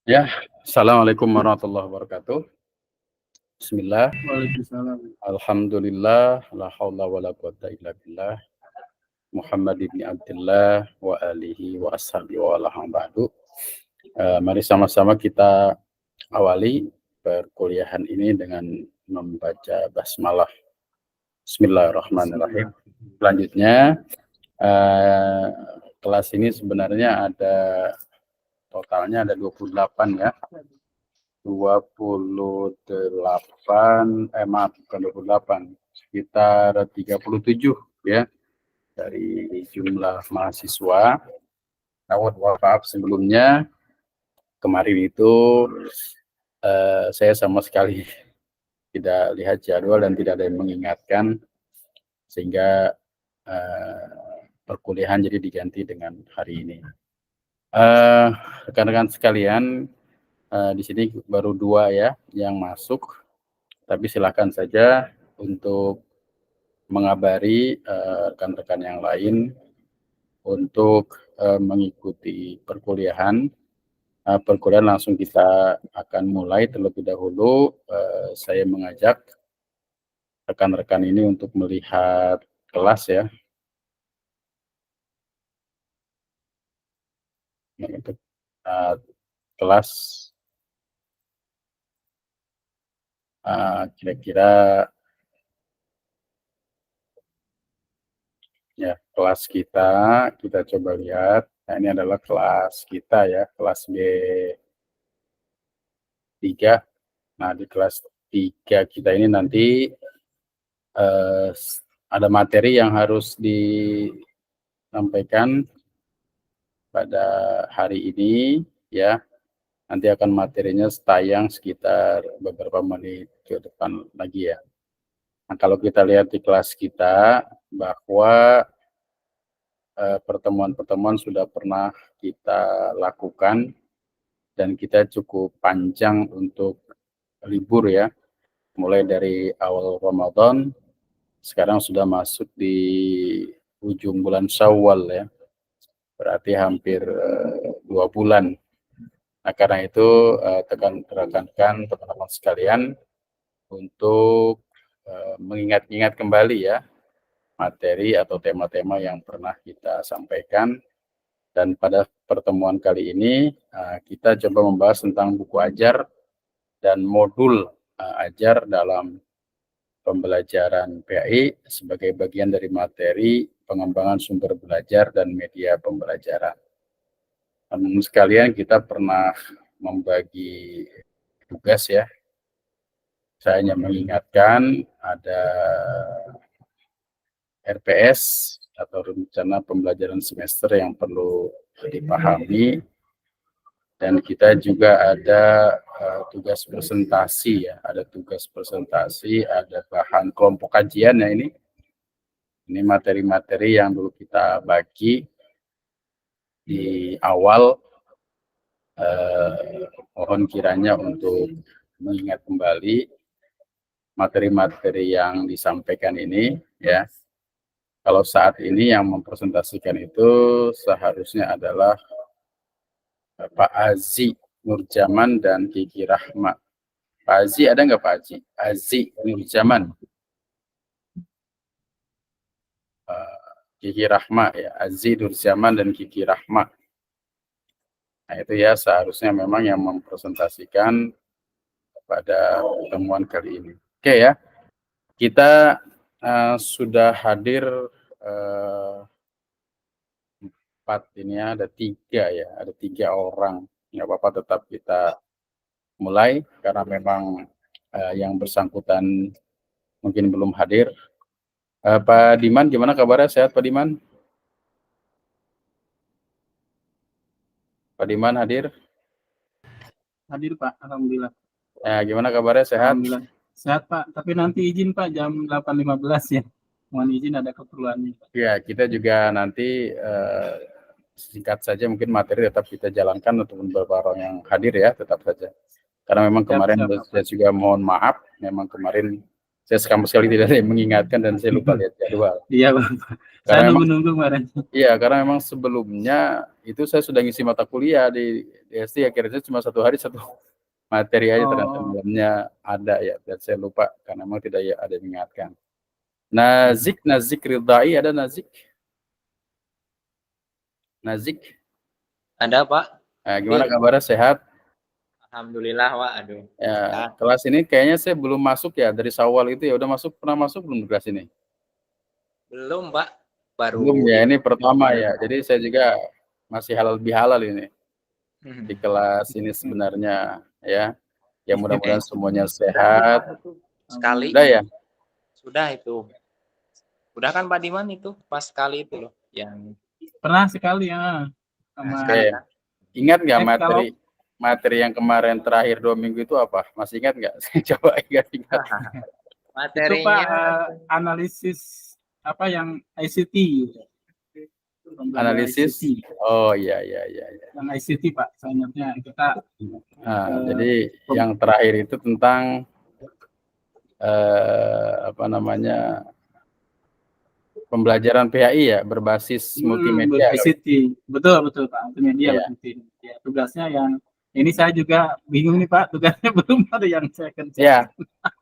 Ya, assalamualaikum warahmatullahi wabarakatuh. Bismillah, Waalaikumsalam. alhamdulillah, la haula wa la quwata illa billah, Muhammad ibn Abdullah wa alihi wa ashabihi wa ala ba'du. Mari sama-sama kita awali perkuliahan ini dengan membaca basmalah. Bismillahirrahmanirrahim. Selanjutnya, eh, kelas ini sebenarnya totalnya ada 28 ya. 28, maaf bukan 28, sekitar 37 ya dari jumlah mahasiswa. Namun maaf sebelumnya, kemarin itu saya sama sekali tidak lihat jadwal dan tidak ada yang mengingatkan, sehingga perkuliahan jadi diganti dengan hari ini. Rekan-rekan sekalian, di sini baru 2 ya yang masuk, tapi silakan saja untuk mengabari rekan-rekan yang lain untuk mengikuti perkuliahan. Perkuliahan langsung kita akan mulai. Terlebih dahulu saya mengajak rekan-rekan ini untuk melihat kelas ya. Untuk kelas kira-kira ya, kelas kita coba lihat. Nah, ini adalah kelas kita ya, kelas B3. Nah, di kelas 3 kita ini nanti ada materi yang harus disampaikan pada hari ini ya. Nanti akan materinya tayang sekitar beberapa menit ke depan lagi ya. Nah, kalau kita lihat di kelas kita bahwa pertemuan-pertemuan sudah pernah kita lakukan dan kita cukup panjang untuk libur ya. Mulai dari awal Ramadan, sekarang sudah masuk di ujung bulan Syawal ya. Berarti hampir 2 bulan. Nah, karena itu rekan-rekan teman-teman sekalian untuk mengingat-ingat kembali ya materi atau tema-tema yang pernah kita sampaikan. Dan pada pertemuan kali ini kita coba membahas tentang buku ajar dan modul ajar dalam pembelajaran PAI sebagai bagian dari materi pengembangan sumber belajar dan media pembelajaran. Namun sekalian, kita pernah membagi tugas ya. Saya hanya mengingatkan ada RPS atau rencana pembelajaran semester yang perlu dipahami, dan kita juga ada tugas presentasi ya, ada tugas presentasi, ada bahan kelompok kajian ya. Ini materi-materi yang dulu kita bagi di awal. Mohon kiranya untuk mengingat kembali materi-materi yang disampaikan ini ya. Kalau saat ini yang mempresentasikan itu seharusnya adalah Pak Azi Nurjaman dan Kiki Rahma. Pak Azi ada nggak Pak Azi? Azi Nurjaman. Kiki Rahma ya, Azi Nurjaman dan Kiki Rahma. Nah, itu ya seharusnya memang yang mempresentasikan pada pertemuan kali ini. Oke ya, kita sudah hadir 4, ini ada 3 ya, ada 3 orang. Nggak apa-apa, tetap kita mulai karena memang yang bersangkutan mungkin belum hadir. Pak Diman, gimana kabarnya? Sehat Pak Diman? Pak Diman hadir? Hadir Pak, alhamdulillah. Gimana kabarnya? Sehat? Alhamdulillah. Sehat Pak, tapi nanti izin Pak jam 8.15 ya. Mohon izin ada keperluan. Ya, kita juga nanti singkat saja mungkin materi tetap kita jalankan untuk beberapa orang yang hadir ya, tetap saja. Karena memang kemarin saya juga mohon maaf, memang kemarin Saya sama sekali tidak ada yang mengingatkan dan saya lupa lihat jadwal. Iya Bapak. Saya Karena memang nunggu-nunggu kemarin. iya, karena memang sebelumnya itu saya sudah ngisi mata kuliah di SD, akhirnya cuma 1 hari 1 materi aja, ternyata Oh, malamnya ada ya, dan saya lupa karena memang tidak ya ada yang mengingatkan. Nazik Ridai, ada Nazik? Nazik? Ada Pak. Gimana kabarnya, sehat? Alhamdulillah Pak. Aduh. Ya, Sehat. kelas ini kayaknya saya belum masuk ya, dari Syawal itu ya, udah masuk, pernah masuk belum kelas ini? Belum Pak. Baru Belum ya, ini pertama ini. ya, jadi saya juga masih halal bihalal ini di kelas ini sebenarnya ya. Ya mudah-mudahan semuanya sehat. Sekali. Udah ya? Sudah itu. Udah kan Pak Diman itu pas sekali itu loh yang pernah sekali ya. Sama sekali. Oke. Ingat nggak kalau materi yang kemarin terakhir 2 minggu itu apa? Masih ingat nggak? Coba ingat-ingat. itu materinya Pak analisis apa yang ICT gitu. Analisis. ICT. Oh iya. Yang ICT Pak, saya ingatnya kita Jadi yang terakhir itu tentang apa namanya, pembelajaran PAI ya, berbasis multimedia. ICT. Betul Pak, multimedia. Iya. Ya, tugasnya yang ini saya juga bingung nih Pak, tugasnya belum ada yang saya kerjakan. Ya.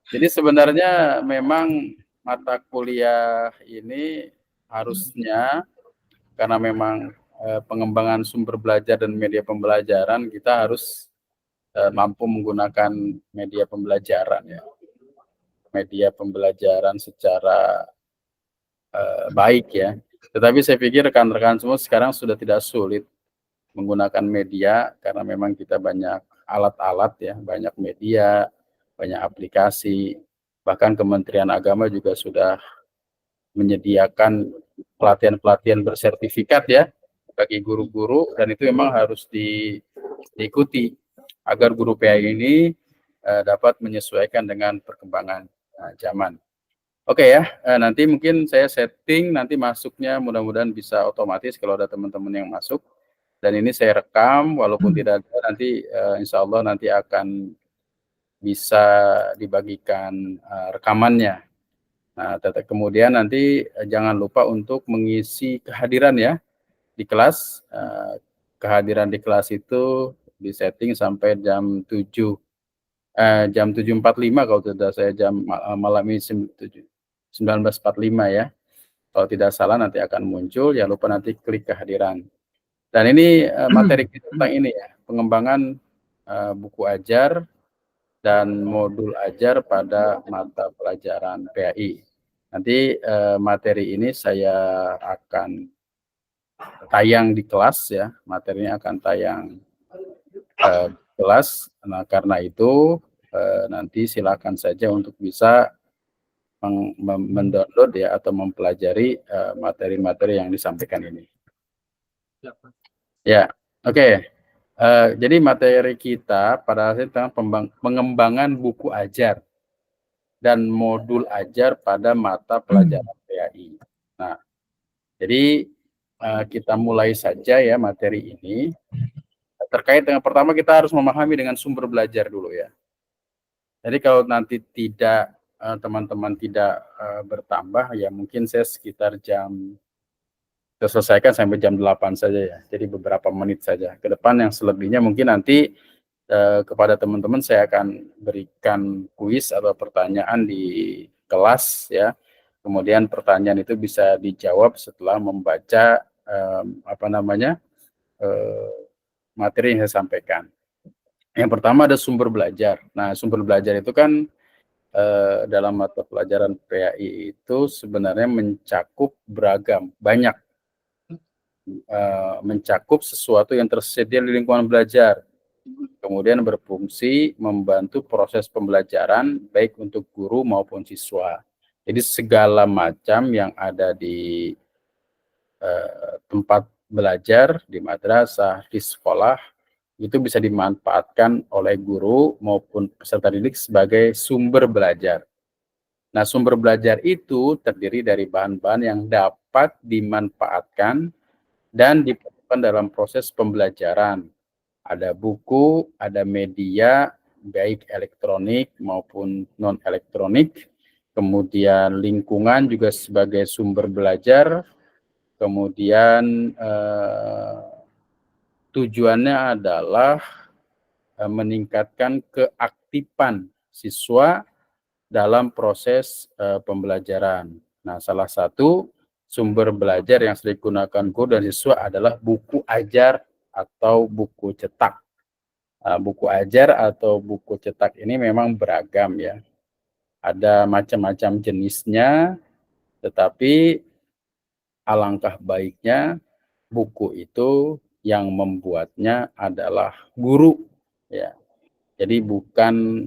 Jadi sebenarnya memang mata kuliah ini harusnya karena memang pengembangan sumber belajar dan media pembelajaran, kita harus mampu menggunakan media pembelajaran ya. Media pembelajaran secara baik ya. Tetapi saya pikir rekan-rekan semua sekarang sudah tidak sulit menggunakan media karena memang kita banyak alat-alat ya, banyak media, banyak aplikasi. Bahkan Kementerian Agama juga sudah menyediakan pelatihan-pelatihan bersertifikat ya bagi guru-guru, dan itu memang harus diikuti agar guru PAI ini dapat menyesuaikan dengan perkembangan zaman. Oke ya, nanti mungkin saya setting nanti masuknya mudah-mudahan bisa otomatis kalau ada teman-teman yang masuk. Dan ini saya rekam, walaupun tidak ada nanti insya Allah nanti akan bisa dibagikan rekamannya. Nah, kemudian nanti jangan lupa untuk mengisi kehadiran ya di kelas. Kehadiran di kelas itu disetting sampai jam 7.45 kalau tidak saya malam ini 19.45 ya. Kalau tidak salah nanti akan muncul, jangan lupa nanti klik kehadiran. Dan ini materi kita tentang ini ya, pengembangan buku ajar dan modul ajar pada mata pelajaran PAI. Nanti materi ini saya akan tayang di kelas ya, materinya akan tayang kelas. Nah, karena itu nanti silakan saja untuk bisa mendownload ya atau mempelajari materi-materi yang disampaikan ini. Ya, oke. Jadi materi kita pada saat tentang pengembangan buku ajar dan modul ajar pada mata pelajaran PAI. Nah, jadi kita mulai saja ya materi ini. Terkait dengan pertama kita harus memahami dengan sumber belajar dulu ya. Jadi kalau nanti tidak teman-teman tidak bertambah ya mungkin saya sekitar kita selesaikan sampai jam 8 saja ya. Jadi beberapa menit saja. Ke depan yang selebihnya mungkin nanti kepada teman-teman saya akan berikan kuis atau pertanyaan di kelas ya. Kemudian pertanyaan itu bisa dijawab setelah membaca materi yang saya sampaikan. Yang pertama ada sumber belajar. Nah, sumber belajar itu kan dalam mata pelajaran PAI itu sebenarnya mencakup beragam, banyak mencakup sesuatu yang tersedia di lingkungan belajar, kemudian berfungsi membantu proses pembelajaran baik untuk guru maupun siswa. Jadi segala macam yang ada di tempat belajar, di madrasah, di sekolah, itu bisa dimanfaatkan oleh guru maupun peserta didik sebagai sumber belajar. Nah, sumber belajar itu terdiri dari bahan-bahan yang dapat dimanfaatkan dan diperlukan dalam proses pembelajaran. Ada buku, ada media, baik elektronik maupun non-elektronik. kemudian lingkungan juga sebagai sumber belajar, kemudian tujuannya adalah meningkatkan keaktifan siswa dalam proses pembelajaran. Nah, salah satu sumber belajar yang sering digunakan guru dan siswa adalah buku ajar atau buku cetak. Buku ajar atau buku cetak ini memang beragam ya. Ada macam-macam jenisnya, tetapi alangkah baiknya buku itu yang membuatnya adalah guru ya. Jadi bukan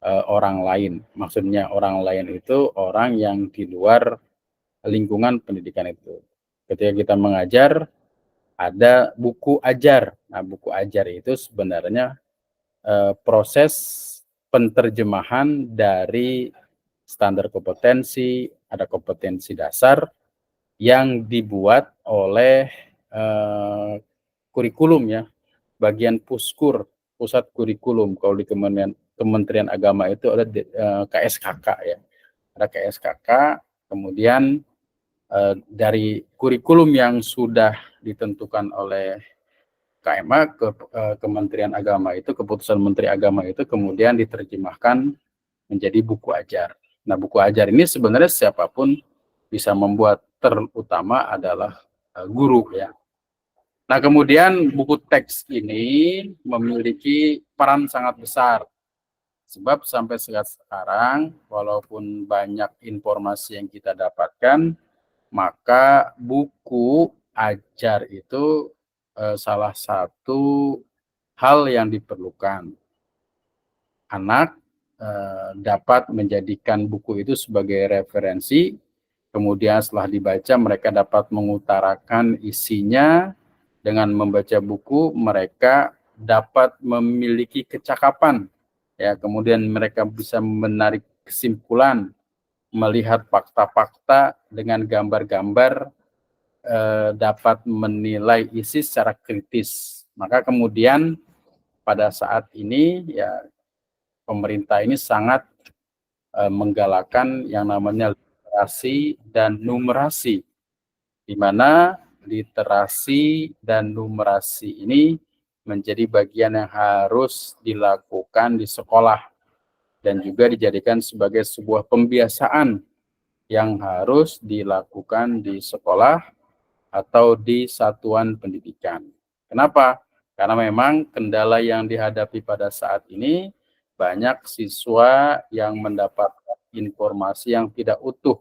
orang lain. Maksudnya orang lain itu orang yang di luar lingkungan pendidikan itu. Ketika kita mengajar, ada buku ajar. Nah, buku ajar itu sebenarnya proses penterjemahan dari standar kompetensi, ada kompetensi dasar yang dibuat oleh kurikulum ya, bagian puskur, pusat kurikulum. Kalau di Kementerian Agama itu ada KSKK ya, ada KSKK. Kemudian dari kurikulum yang sudah ditentukan oleh KMA Kementerian Agama itu, keputusan Menteri Agama itu kemudian diterjemahkan menjadi buku ajar. Nah, buku ajar ini sebenarnya siapapun bisa membuat, terutama adalah guru ya. Nah, kemudian buku teks ini memiliki peran sangat besar. Sebab sampai sekarang, walaupun banyak informasi yang kita dapatkan, maka buku ajar itu salah satu hal yang diperlukan. Anak dapat menjadikan buku itu sebagai referensi, kemudian setelah dibaca mereka dapat mengutarakan isinya. Dengan membaca buku mereka dapat memiliki kecakapan ya, kemudian mereka bisa menarik kesimpulan, melihat fakta-fakta dengan gambar-gambar, dapat menilai isi secara kritis. Maka kemudian pada saat ini ya pemerintah ini sangat menggalakkan yang namanya literasi dan numerasi, di mana literasi dan numerasi ini menjadi bagian yang harus dilakukan di sekolah dan juga dijadikan sebagai sebuah pembiasaan yang harus dilakukan di sekolah atau di satuan pendidikan. Kenapa? Karena memang kendala yang dihadapi pada saat ini, banyak siswa yang mendapatkan informasi yang tidak utuh.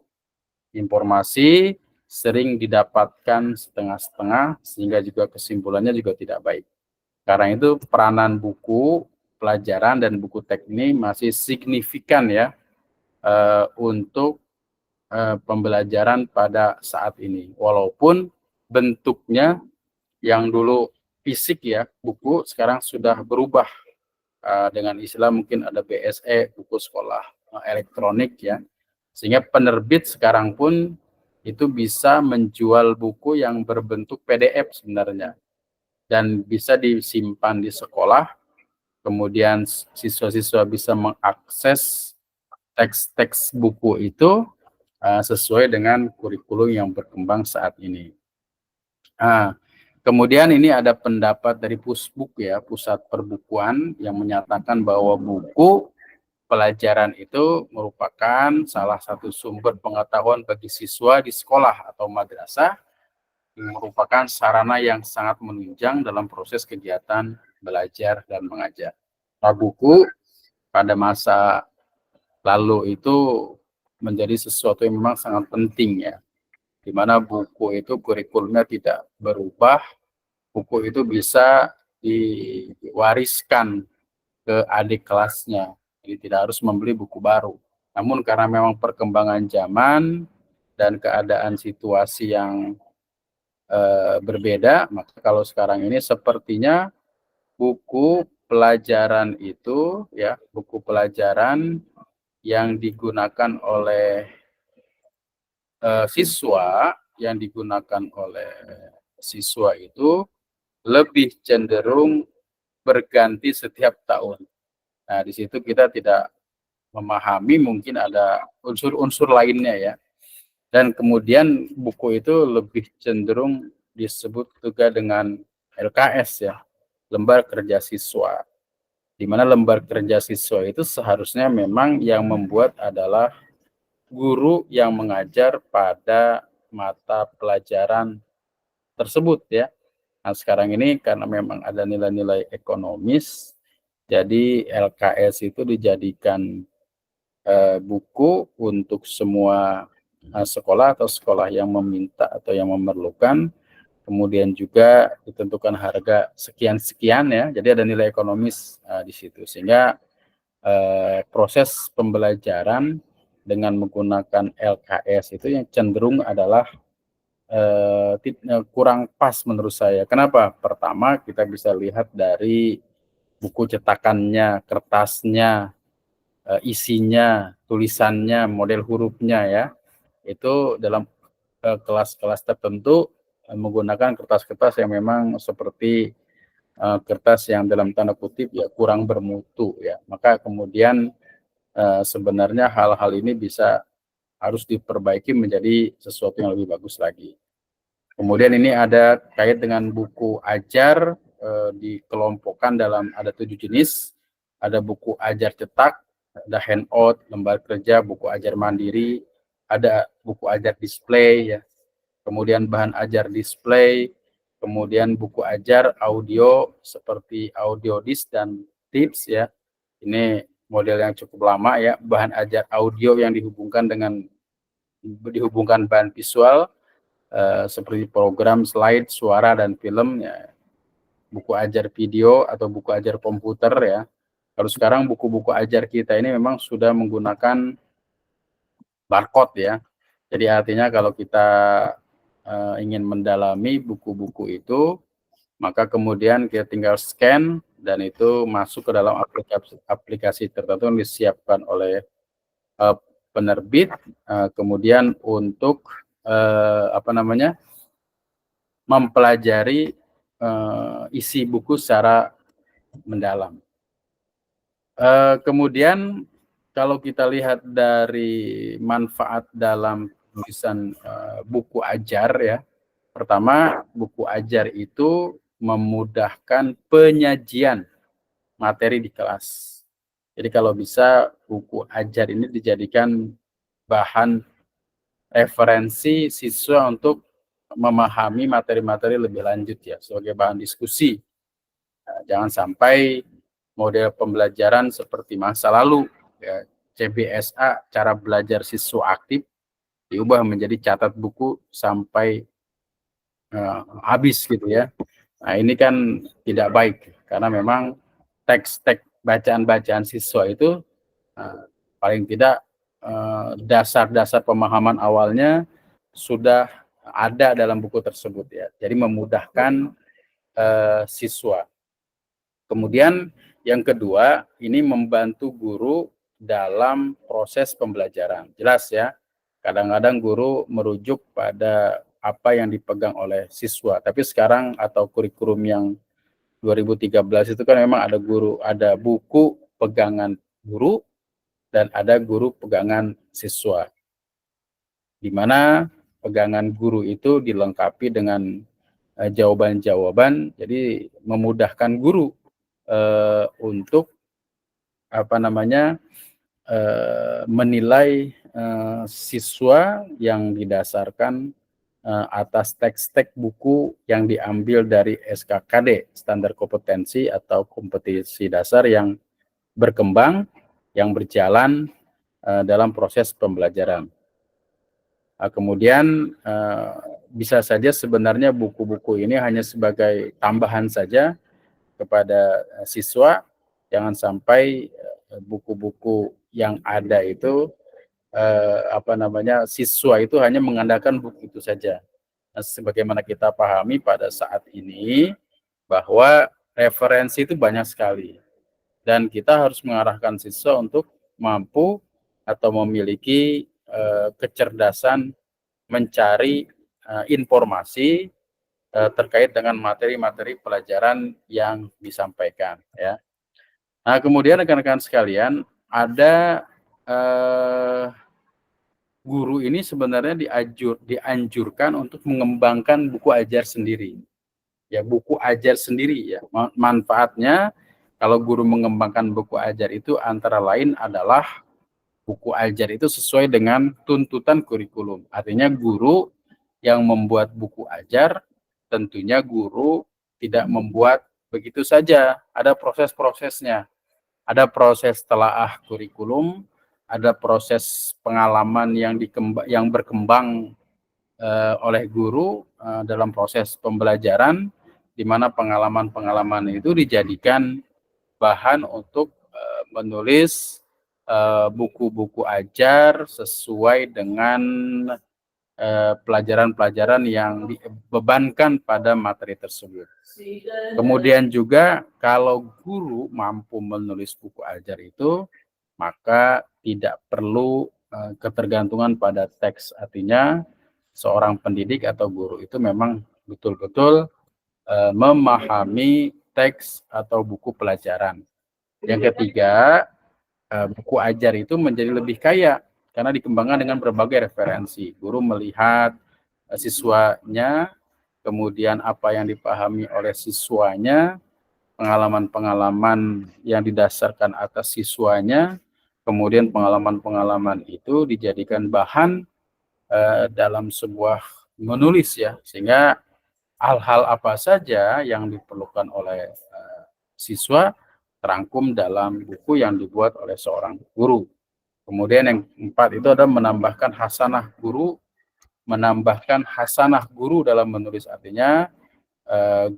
Informasi sering didapatkan setengah-setengah, sehingga juga kesimpulannya juga tidak baik. Karena itu peranan buku pelajaran dan buku teks ini masih signifikan ya untuk pembelajaran pada saat ini. Walaupun bentuknya yang dulu fisik ya, buku sekarang sudah berubah dengan istilah mungkin ada BSE, buku sekolah elektronik ya. Sehingga penerbit sekarang pun itu bisa menjual buku yang berbentuk PDF sebenarnya dan bisa disimpan di sekolah, kemudian siswa-siswa bisa mengakses teks-teks buku itu sesuai dengan kurikulum yang berkembang saat ini. Kemudian ini ada pendapat dari Pusbuk ya, Pusat Perbukuan, yang menyatakan bahwa buku pelajaran itu merupakan salah satu sumber pengetahuan bagi siswa di sekolah atau madrasah, merupakan sarana yang sangat menunjang dalam proses kegiatan belajar dan mengajar. Nah, buku pada masa lalu itu menjadi sesuatu yang memang sangat penting ya, di mana buku itu kurikulumnya tidak berubah, buku itu bisa diwariskan ke adik kelasnya. Jadi tidak harus membeli buku baru. Namun karena memang perkembangan zaman dan keadaan situasi yang berbeda, maka kalau sekarang ini sepertinya buku pelajaran itu ya, buku pelajaran yang digunakan oleh siswa itu lebih cenderung berganti setiap tahun. Nah, di situ kita tidak memahami mungkin ada unsur-unsur lainnya ya. Dan kemudian buku itu lebih cenderung disebut juga dengan LKS ya, lembar kerja siswa. Di mana lembar kerja siswa itu seharusnya memang yang membuat adalah guru yang mengajar pada mata pelajaran tersebut ya. Nah, sekarang ini karena memang ada nilai-nilai ekonomis, jadi LKS itu dijadikan buku untuk semua sekolah atau sekolah yang meminta atau yang memerlukan. Kemudian juga ditentukan harga sekian-sekian ya, jadi ada nilai ekonomis di situ. Sehingga proses pembelajaran dengan menggunakan LKS itu yang cenderung adalah kurang pas menurut saya. Kenapa? Pertama, kita bisa lihat dari buku cetakannya, kertasnya, isinya, tulisannya, model hurufnya ya. Itu dalam kelas-kelas tertentu menggunakan kertas-kertas yang memang seperti kertas yang dalam tanda kutip ya kurang bermutu ya. Maka kemudian sebenarnya hal-hal ini harus diperbaiki menjadi sesuatu yang lebih bagus lagi. Kemudian ini ada kait dengan buku ajar, dikelompokkan dalam ada 7 jenis. Ada buku ajar cetak, ada handout, lembar kerja, buku ajar mandiri, ada buku ajar display ya. Kemudian bahan ajar display, kemudian buku ajar audio seperti audio disc dan tips ya. Ini model yang cukup lama ya, bahan ajar audio yang dihubungkan bahan visual seperti program, slide, suara dan film ya. Buku ajar video atau buku ajar komputer ya. Kalau sekarang buku-buku ajar kita ini memang sudah menggunakan barcode ya. Jadi artinya kalau kita ingin mendalami buku-buku itu, maka kemudian kita tinggal scan dan itu masuk ke dalam aplikasi tertentu yang disiapkan oleh penerbit, kemudian untuk mempelajari isi buku secara mendalam. Kemudian kalau kita lihat dari manfaat dalam tulisan buku ajar ya, pertama buku ajar itu memudahkan penyajian materi di kelas. Jadi kalau bisa buku ajar ini dijadikan bahan referensi siswa untuk memahami materi-materi lebih lanjut ya, sebagai bahan diskusi. Nah, jangan sampai model pembelajaran seperti masa lalu, ya, CBSA, cara belajar siswa aktif, diubah menjadi catat buku sampai habis gitu ya. Nah ini kan tidak baik, karena memang teks-teks bacaan-bacaan siswa itu paling tidak dasar-dasar pemahaman awalnya sudah ada dalam buku tersebut ya. Jadi memudahkan siswa. Kemudian yang kedua, ini membantu guru dalam proses pembelajaran. Jelas ya, kadang-kadang guru merujuk pada apa yang dipegang oleh siswa. Tapi sekarang atau kurikulum yang 2013 itu kan memang ada buku pegangan guru dan ada guru pegangan siswa. Di mana pegangan guru itu dilengkapi dengan jawaban-jawaban, jadi memudahkan guru untuk menilai siswa yang didasarkan atas teks-teks buku yang diambil dari SKKD, standar kompetensi atau kompetensi dasar yang berkembang, yang berjalan dalam proses pembelajaran. Kemudian bisa saja sebenarnya buku-buku ini hanya sebagai tambahan saja kepada siswa, jangan sampai buku-buku yang ada itu siswa itu hanya mengandalkan buku itu saja. Nah, sebagaimana kita pahami pada saat ini bahwa referensi itu banyak sekali dan kita harus mengarahkan siswa untuk mampu atau memiliki kecerdasan mencari informasi terkait dengan materi-materi pelajaran yang disampaikan ya. Nah, kemudian rekan-rekan sekalian, ada guru ini sebenarnya dianjurkan untuk mengembangkan buku ajar sendiri. Ya, buku ajar sendiri ya. Manfaatnya kalau guru mengembangkan buku ajar itu antara lain adalah buku ajar itu sesuai dengan tuntutan kurikulum. Artinya guru yang membuat buku ajar, tentunya guru tidak membuat begitu saja. Ada proses-prosesnya. Ada proses telaah kurikulum, ada proses pengalaman yang berkembang oleh guru dalam proses pembelajaran, di mana pengalaman-pengalaman itu dijadikan bahan untuk menulis buku-buku ajar sesuai dengan pelajaran-pelajaran yang dibebankan pada materi tersebut. Kemudian juga kalau guru mampu menulis buku ajar itu, maka tidak perlu ketergantungan pada teks. Artinya seorang pendidik atau guru itu memang betul-betul memahami teks atau buku pelajaran. Yang ketiga, buku ajar itu menjadi lebih kaya karena dikembangkan dengan berbagai referensi. Guru melihat siswanya, kemudian apa yang dipahami oleh siswanya, pengalaman-pengalaman yang didasarkan atas siswanya, kemudian pengalaman-pengalaman itu dijadikan bahan dalam sebuah menulis ya, sehingga hal-hal apa saja yang diperlukan oleh siswa terangkum dalam buku yang dibuat oleh seorang guru. Kemudian yang keempat itu adalah menambahkan hasanah guru dalam menulis. Artinya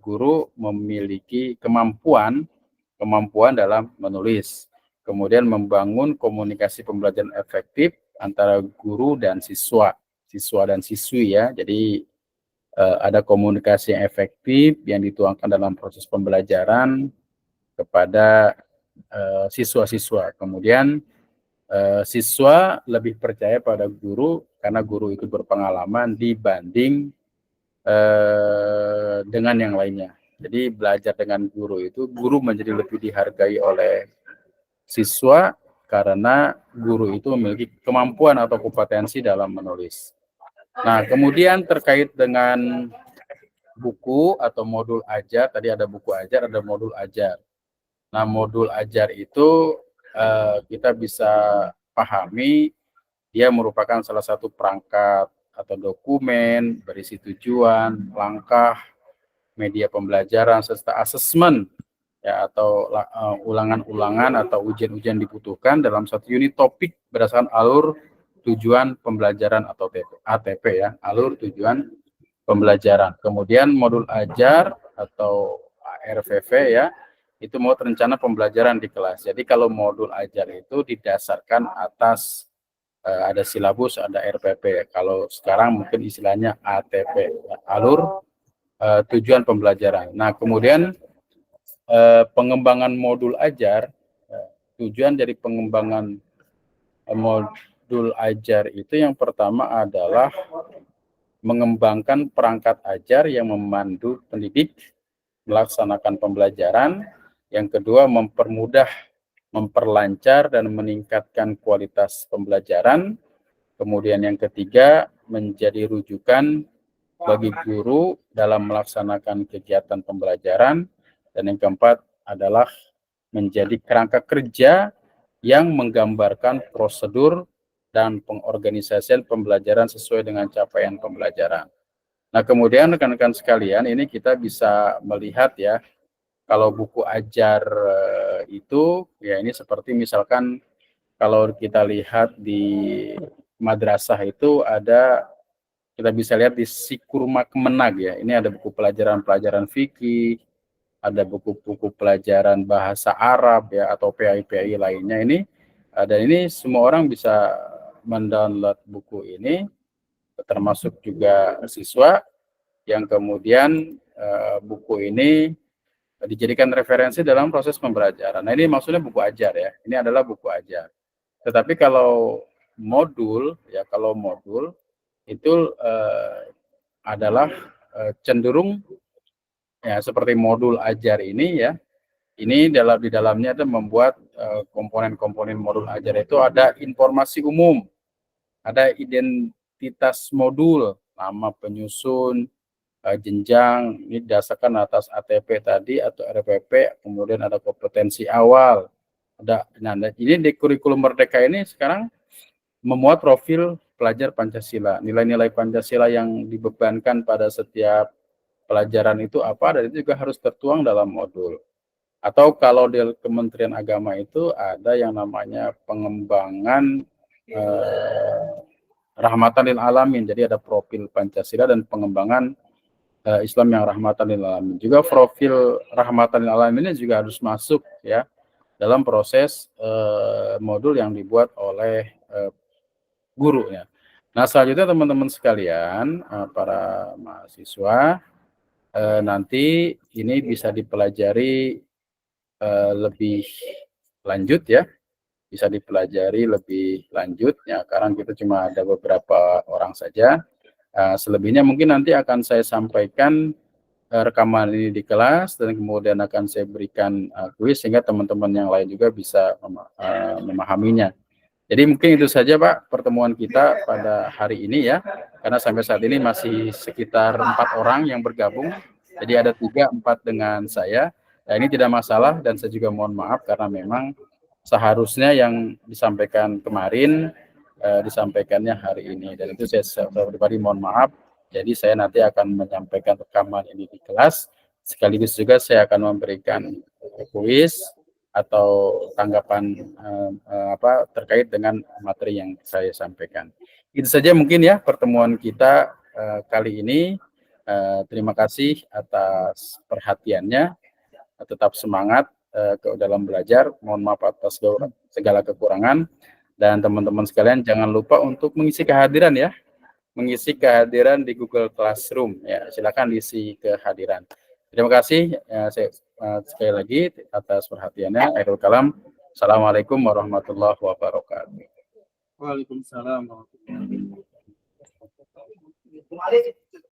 guru memiliki kemampuan dalam menulis. Kemudian membangun komunikasi pembelajaran efektif antara guru dan siswa dan siswi ya. Jadi ada komunikasi yang efektif yang dituangkan dalam proses pembelajaran kepada siswa-siswa. Kemudian siswa lebih percaya pada guru karena guru itu berpengalaman dibanding dengan yang lainnya. Jadi belajar dengan guru itu, guru menjadi lebih dihargai oleh siswa karena guru itu memiliki kemampuan atau kompetensi dalam menulis. Nah, kemudian terkait dengan buku atau modul ajar, tadi ada buku ajar, ada modul ajar. Nah, modul ajar itu kita bisa pahami dia merupakan salah satu perangkat atau dokumen berisi tujuan, langkah, media pembelajaran, serta asesmen ya atau ulangan-ulangan atau ujian-ujian dibutuhkan dalam satu unit topik berdasarkan alur tujuan pembelajaran atau ATP ya, alur tujuan pembelajaran. Kemudian modul ajar atau RVV ya, itu mau rencana pembelajaran di kelas. Jadi kalau modul ajar itu didasarkan atas ada silabus, ada RPP. Kalau sekarang mungkin istilahnya ATP, alur tujuan pembelajaran. Nah, kemudian pengembangan modul ajar, tujuan dari pengembangan modul ajar itu yang pertama adalah mengembangkan perangkat ajar yang memandu pendidik melaksanakan pembelajaran. Yang kedua, mempermudah, memperlancar, dan meningkatkan kualitas pembelajaran. Kemudian yang ketiga, menjadi rujukan bagi guru dalam melaksanakan kegiatan pembelajaran. Dan yang keempat adalah menjadi kerangka kerja yang menggambarkan prosedur dan pengorganisasian pembelajaran sesuai dengan capaian pembelajaran. Nah, kemudian rekan-rekan sekalian, ini kita bisa melihat ya, kalau buku ajar itu, ya ini seperti misalkan kalau kita lihat di madrasah itu ada, kita bisa lihat di Sikurma Kemenag ya, ini ada buku pelajaran fikih, ada buku-buku pelajaran bahasa Arab ya, atau PAI-PAI lainnya ini, dan ini semua orang bisa mendownload buku ini, termasuk juga siswa, yang kemudian buku ini dijadikan referensi dalam proses pembelajaran. Nah, ini maksudnya buku ajar ya. Ini adalah buku ajar. Tetapi kalau modul ya, kalau modul itu adalah cenderung ya seperti modul ajar ini ya. Ini di dalamnya itu membuat komponen-komponen modul ajar itu ada informasi umum, ada identitas modul, nama penyusun, jenjang, ini didasarkan atas ATP tadi atau RPP, kemudian ada kompetensi awal. Ini di kurikulum Merdeka ini sekarang memuat profil pelajar Pancasila, nilai-nilai Pancasila yang dibebankan pada setiap pelajaran itu apa, dan itu juga harus tertuang dalam modul. Atau kalau di Kementerian Agama itu ada yang namanya pengembangan rahmatan lil alamin. Jadi ada profil Pancasila dan pengembangan Islam yang rahmatan lil alamin. Juga profil rahmatan lil alamin ini juga harus masuk ya dalam proses modul yang dibuat oleh guru ya. Nah, selanjutnya teman-teman sekalian, para mahasiswa, nanti ini bisa dipelajari lebih lanjut ya, bisa dipelajari lebih lanjut ya, karena kita cuma ada beberapa orang saja. Selebihnya mungkin nanti akan saya sampaikan rekaman ini di kelas, dan kemudian akan saya berikan kuis sehingga teman-teman yang lain juga bisa memahaminya. Jadi mungkin itu saja Pak pertemuan kita pada hari ini ya, karena sampai saat ini masih sekitar 4 orang yang bergabung, jadi ada 3, 4 dengan saya. Nah, ini tidak masalah, dan saya juga mohon maaf karena memang seharusnya yang disampaikan kemarin disampaikannya hari ini, dan itu saya pribadi mohon maaf. Jadi saya nanti akan menyampaikan rekaman ini di kelas, sekaligus juga saya akan memberikan kuis atau tanggapan terkait dengan materi yang saya sampaikan. Itu saja mungkin ya pertemuan kita kali ini. Terima kasih atas perhatiannya. Tetap semangat dalam belajar. Mohon maaf atas segala kekurangan, dan teman-teman sekalian jangan lupa untuk mengisi kehadiran ya, mengisi kehadiran di Google Classroom ya. Silakan isi kehadiran. Terima kasih sekali lagi atas perhatiannya. Akhirul kalam. Assalamualaikum warahmatullahi wabarakatuh. Waalaikumsalam warahmatullahi wabarakatuh.